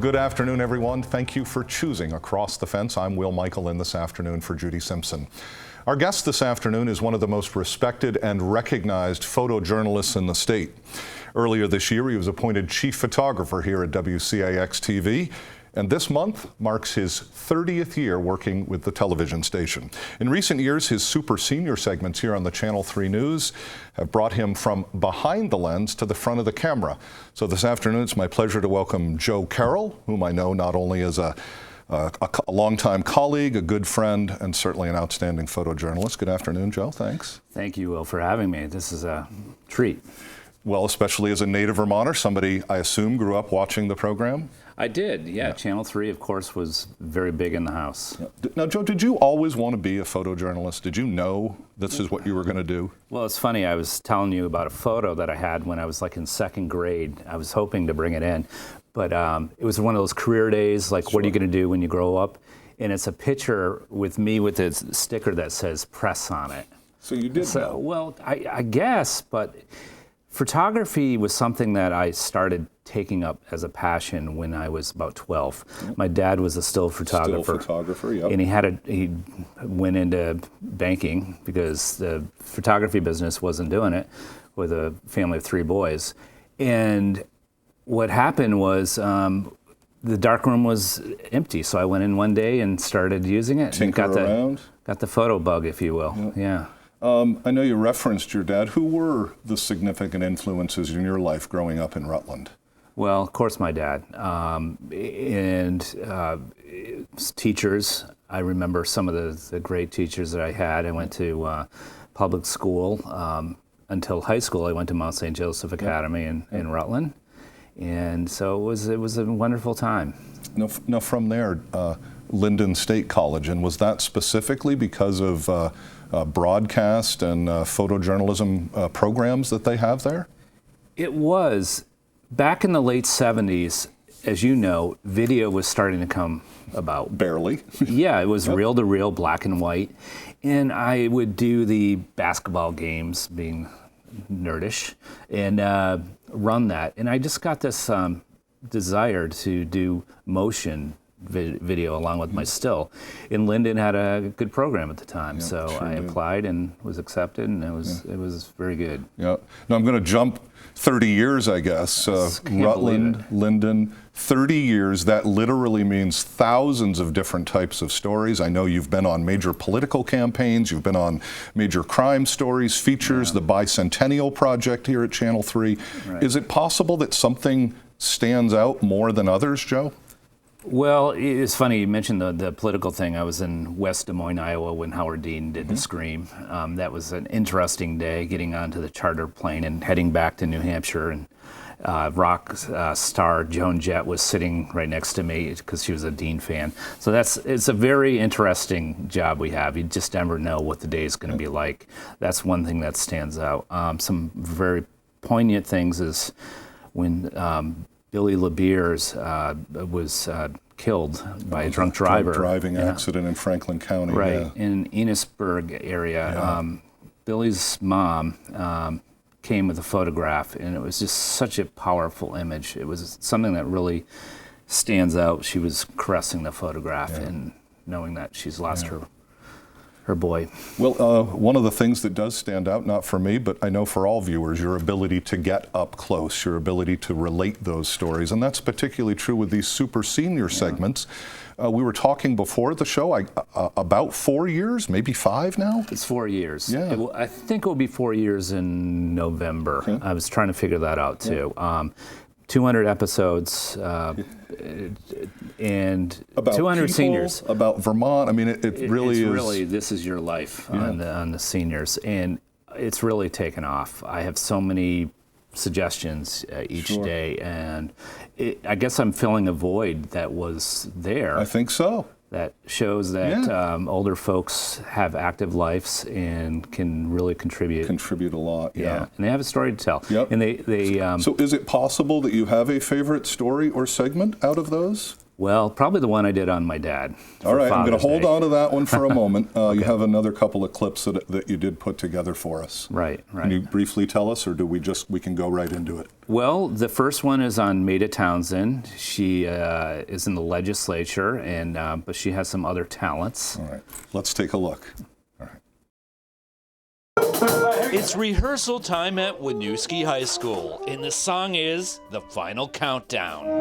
good afternoon, everyone. Thank you for choosing Across the Fence. I'm Will Michael in this afternoon for Judy Simpson. Our guest this afternoon is one of the most respected and recognized photojournalists in the state. Earlier this year, he was appointed chief photographer here at WCAX-TV. And this month marks his 30th year working with the television station. In recent years, his super senior segments here on the Channel 3 News have brought him from behind the lens to the front of the camera. So this afternoon, it's my pleasure to welcome Joe Carroll, whom I know not only as a longtime colleague, a good friend, and certainly an outstanding photojournalist. Good afternoon, Joe. Thanks. Thank you, Will, for having me. This is a treat. Well, especially as a native Vermonter, somebody I assume grew up watching the program. I did, yeah. Channel 3, of course, was very big in the house. Yeah. Now, Joe, did you always want to be a photojournalist? Did you know this is what you were going to do? Well, it's funny. I was telling you about a photo that I had when I was like in second grade. I was hoping to bring it in, but it was one of those career days, like, what are you going to do when you grow up? And it's a picture with me with a sticker that says press on it. So you did know. Well, I guess, but photography was something that I started taking up as a passion when I was about 12. Yep. My dad was a still photographer. Still photographer, yep. And he went into banking because the photography business wasn't doing it with a family of 3 boys. And what happened was the darkroom was empty, so I went in one day and started using it. Tinker around? Got the photo bug, if you will. Yep. Yeah. I know you referenced your dad. Who were the significant influences in your life growing up in Rutland? Well, of course, my dad. Teachers. I remember some of the great teachers that I had. I went to public school until high school. I went to Mount St. Joseph Academy in Rutland. And so it was a wonderful time. Now from there, Lyndon State College, and was that specifically because of broadcast and photojournalism programs that they have there? It was. Back in the late 70s, as you know, video was starting to come about. Barely. Yeah, it was reel-to-reel, black and white. And I would do the basketball games, being nerdish, and run that. And I just got this desire to do motion video along with my still. And Lyndon had a good program at the time, so sure I applied and was accepted, and it was very good. Yeah. Now I'm going to jump 30 years, I guess. Rutland, Lyndon, 30 years. That literally means thousands of different types of stories. I know you've been on major political campaigns. You've been on major crime stories, features, the Bicentennial Project here at Channel 3. Right. Is it possible that something stands out more than others, Joe? Well, it's funny you mentioned the political thing. I was in West Des Moines, Iowa when Howard Dean did the Scream. That was an interesting day, getting onto the charter plane and heading back to New Hampshire. And rock star Joan Jett was sitting right next to me because she was a Dean fan. So it's a very interesting job we have. You just never know what the day is going to be like. That's one thing that stands out. Some very poignant things is when Billy LeBeers was killed by a drunk driver. Driving accident in Franklin County. Right, in Enosburg area. Yeah. Billy's mom came with a photograph, and it was just such a powerful image. It was something that really stands out. She was caressing the photograph and knowing that she's lost her boy. Well, one of the things that does stand out, not for me, but I know for all viewers, your ability to get up close, your ability to relate those stories. And that's particularly true with these super senior segments. We were talking before the show, about 4 years, maybe 5 now? It's 4 years. Yeah. I think it will be 4 years in November. Okay. I was trying to figure that out too. 200 episodes and about 200 people, seniors. About Vermont. I mean, it really is. Really, this is your life on the seniors, and it's really taken off. I have so many suggestions each day, and I guess I'm filling a void that was there. I think so. That shows that older folks have active lives and can really contribute. Contribute a lot, yeah. And they have a story to tell. Yep. And they so is it possible that you have a favorite story or segment out of those? Well, probably the one I did on my dad. All right, I'm going to hold Day. on to that one for a moment. You have another couple of clips that you did put together for us. Right. Can you briefly tell us, or do we can go right into it? Well, the first one is on Maeda Townsend. She is in the legislature, but she has some other talents. All right, let's take a look. All right. It's rehearsal time at Winooski High School, and the song is The Final Countdown.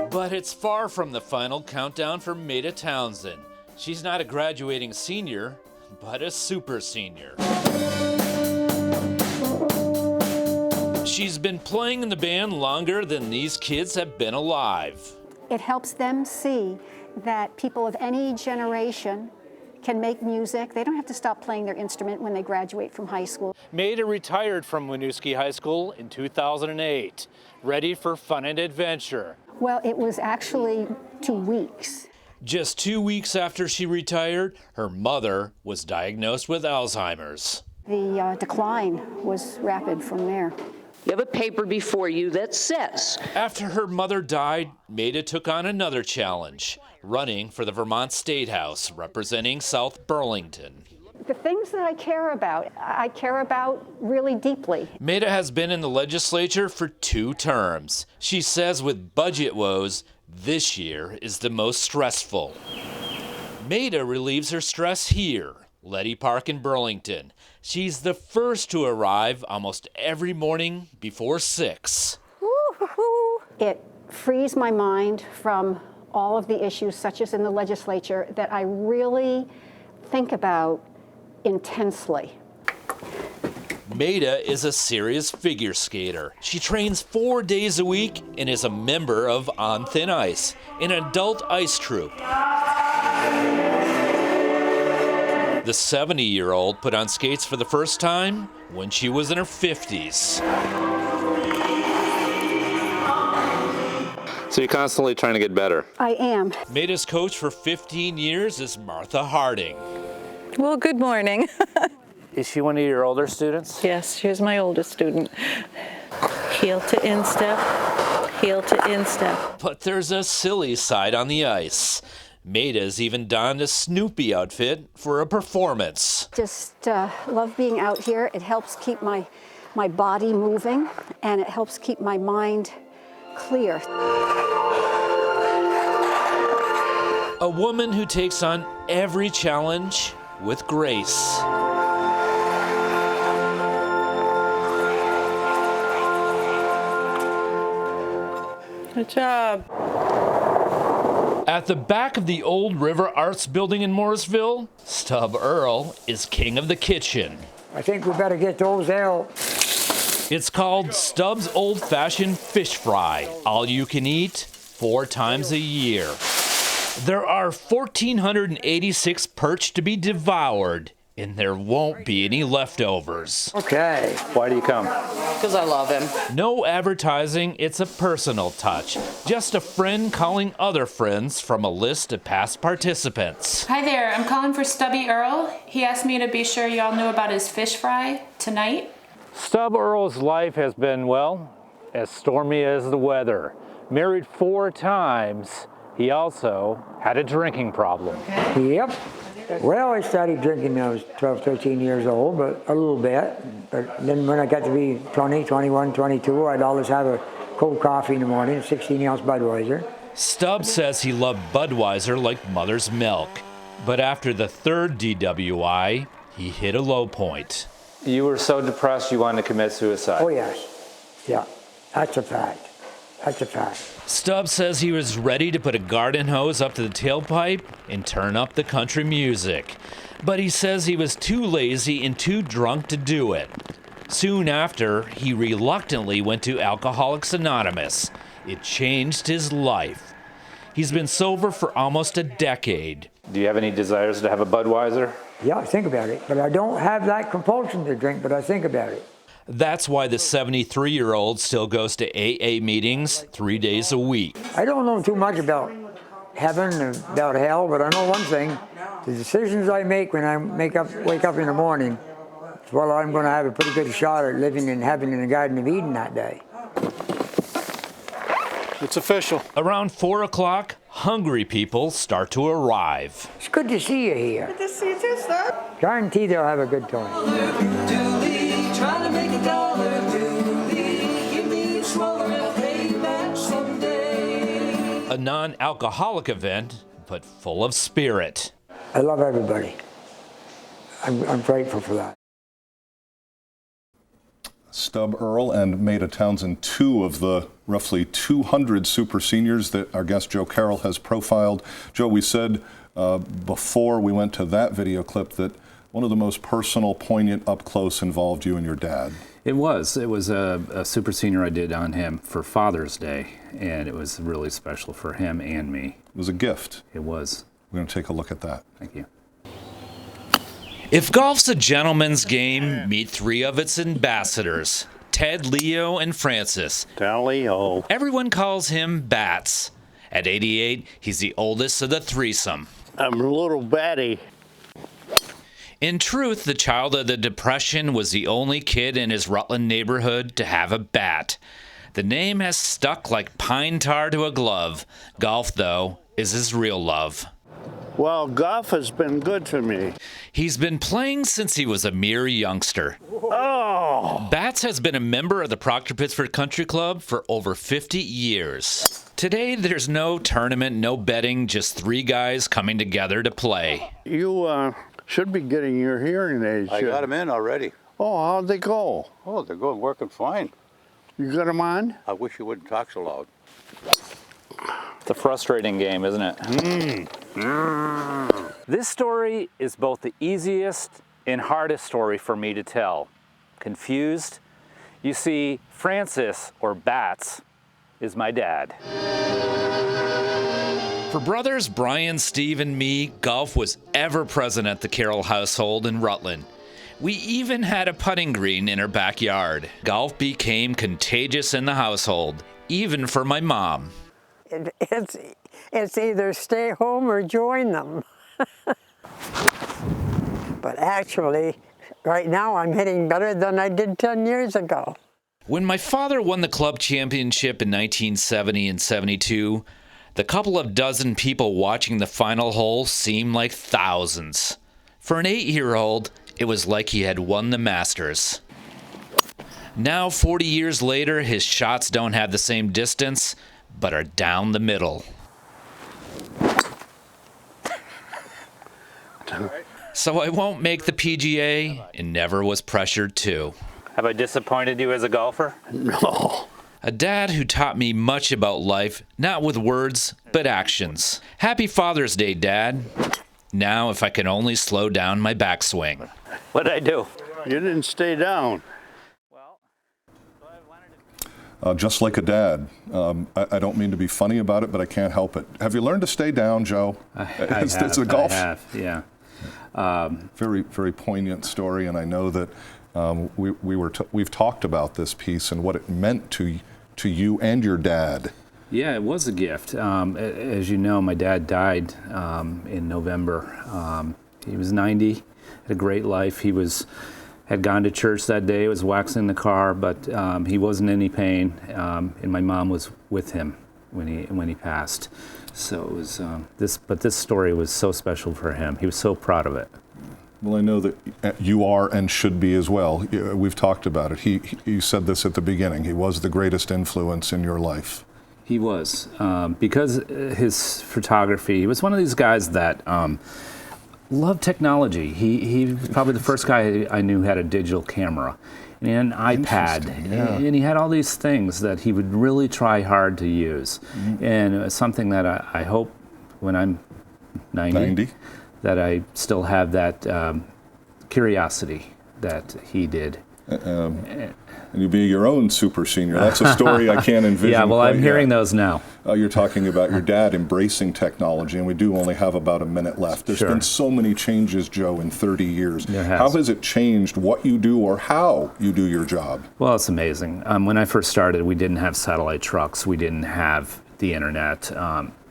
But it's far from the final countdown for Maeda Townsend. She's not a graduating senior, but a super senior. She's been playing in the band longer than these kids have been alive. It helps them see that people of any generation can make music. They don't have to stop playing their instrument when they graduate from high school. Maeda retired from Winooski High School in 2008, ready for fun and adventure. Well, it was actually 2 weeks. Just 2 weeks after she retired, her mother was diagnosed with Alzheimer's. The decline was rapid from there. You have a paper before you that says. After her mother died, Maeda took on another challenge, running for the Vermont State House, representing South Burlington. The things that I care about really deeply. Maeda has been in the legislature for 2 terms. She says with budget woes, this year is the most stressful. Maeda relieves her stress here, Letty Park in Burlington. She's the first to arrive almost every morning before 6. It frees my mind from all of the issues, such as in the legislature, that I really think about intensely. Maeda is a serious figure skater. She trains 4 days a week and is a member of On Thin Ice, an adult ice troupe. The 70-year-old put on skates for the first time when she was in her 50s. So you're constantly trying to get better. I am. Maeda's coach for 15 years is Martha Harding. Well, good morning. Is she one of your older students? Yes, she's my oldest student. Heel to instep, heel to instep. But there's a silly side on the ice. Maeda's even donned a Snoopy outfit for a performance. Just love being out here. It helps keep my body moving, and it helps keep my mind clear. A woman who takes on every challenge with grace. Good job. At the back of the old River Arts building in Morrisville, Stub Earl is king of the kitchen. I think we better get those out. It's called Stub's Old Fashioned Fish Fry, all you can eat 4 times a year. There are 1,486 perch to be devoured, and there won't be any leftovers. Okay. Why do you come? Because I love him. No advertising, it's a personal touch. Just a friend calling other friends from a list of past participants. Hi there, I'm calling for Stubby Earl. He asked me to be sure y'all knew about his fish fry tonight. Stub Earl's life has been, well, as stormy as the weather. Married 4 times, he also had a drinking problem. Yep. Well, I started drinking when I was 12, 13 years old, but a little bit. But then when I got to be 20, 21, 22, I'd always have a cold coffee in the morning, 16-ounce Budweiser. Stub says he loved Budweiser like mother's milk. But after the 3rd DWI, he hit a low point. You were so depressed you wanted to commit suicide. Oh, yes. Yeah, that's a fact. That's a fact. Stub says he was ready to put a garden hose up to the tailpipe and turn up the country music. But he says he was too lazy and too drunk to do it. Soon after, he reluctantly went to Alcoholics Anonymous. It changed his life. He's been sober for almost a decade. Do you have any desires to have a Budweiser? Yeah, I think about it. But I don't have that compulsion to drink, but I think about it. That's why the 73-year-old still goes to AA meetings 3 days a week. I don't know too much about heaven and about hell, but I know one thing. The decisions I make when I wake up in the morning, well, I'm going to have a pretty good shot at living in heaven in the Garden of Eden that day. It's official. Around 4 o'clock, hungry people start to arrive. It's good to see you here. Good to see you too, Stub. Guaranteed they'll have a good time. Trying to make a dollar, give me a smaller, I'll pay you back someday. A non-alcoholic event, but full of spirit. I love everybody. I'm grateful for that. Stub Earl and Maeda Townsend, two of the roughly 200 super seniors that our guest Joe Carroll has profiled. Joe, we said before we went to that video clip that one of the most personal, poignant, up close involved you and your dad. It was a super senior I did on him for Father's Day, and it was really special for him and me. It was a gift. It was. We're going to take a look at that. Thank you. If golf's a gentleman's game, meet three of its ambassadors, Ted, Leo, and Francis. Down Leo. Everyone calls him Bats. At 88, he's the oldest of the threesome. I'm a little batty. In truth, the child of the Depression was the only kid in his Rutland neighborhood to have a bat. The name has stuck like pine tar to a glove. Golf, though, is his real love. Well, golf has been good to me. He's been playing since he was a mere youngster. Oh! Bats has been a member of the Proctor-Pittsford Country Club for over 50 years. Today, there's no tournament, no betting, just three guys coming together to play. You should be getting your hearing aids. I got them in already. Oh, how'd they go? Oh, they're going working fine. You got them on? I wish you wouldn't talk so loud. It's a frustrating game, isn't it? This story is both the easiest and hardest story for me to tell. Confused? You see, Francis, or Bats, is my dad. For brothers Brian, Steve, and me, golf was ever present at the Carroll household in Rutland. We even had a putting green in our backyard. Golf became contagious in the household, even for my mom. It's either stay home or join them. But actually, right now I'm hitting better than I did 10 years ago. When my father won the club championship in 1970 and 72, the couple of dozen people watching the final hole seemed like thousands. For an 8-year-old, it was like he had won the Masters. Now, 40 years later, his shots don't have the same distance, but are down the middle. So I won't make the PGA and never was pressured to. Have I disappointed you as a golfer? No. A dad who taught me much about life, not with words, but actions. Happy Father's Day, Dad. Now, if I can only slow down my backswing. What'd I do? You didn't stay down. Just like a dad. I don't mean to be funny about it, but I can't help it. Have you learned to stay down, Joe? I have, yeah. Very, very poignant story, and I know that we've talked about this piece and what it meant to you and your dad. Yeah, it was a gift. As you know, my dad died in November. He was 90, had a great life. He had gone to church that day, was waxing the car, but he wasn't in any pain, and my mom was with him when he passed. So it was this story was so special for him. He was so proud of it. Well, I know that you are and should be as well. We've talked about it. You said this at the beginning. He was the greatest influence in your life. He was, because his photography. He was one of these guys that loved technology. He was probably the first guy I knew had a digital camera and an iPad, and he had all these things that he would really try hard to use. Mm-hmm. And it was something that I hope when I'm 90, that I still have that curiosity that he did. And you be your own super senior. That's a story I can't envision. Yeah, well, I'm hearing those now. You're talking about your dad embracing technology, and we do only have about a minute left. There's been so many changes, Joe, in 30 years. How has it changed what you do or how you do your job? Well, it's amazing. When I first started, we didn't have satellite trucks. We didn't have the internet.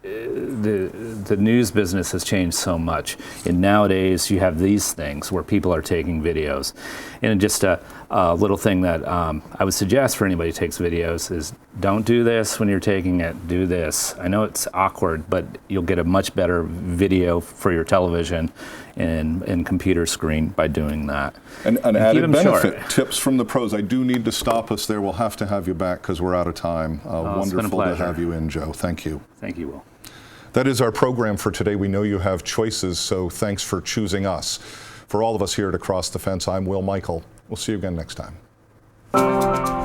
the news business has changed so much, and nowadays you have these things where people are taking videos. And just a little thing that I would suggest for anybody who takes videos is don't do this when you're taking it, do this. I know it's awkward, but you'll get a much better video for your television and computer screen by doing that. And an added benefit, short. tips from the pros. I do need to stop us there. We'll have to have you back because we're out of time. Wonderful to have you in, Joe. Thank you. Thank you, Will. That is our program for today. We know you have choices, so thanks for choosing us. For all of us here at Across the Fence, I'm Will Michael. We'll see you again next time.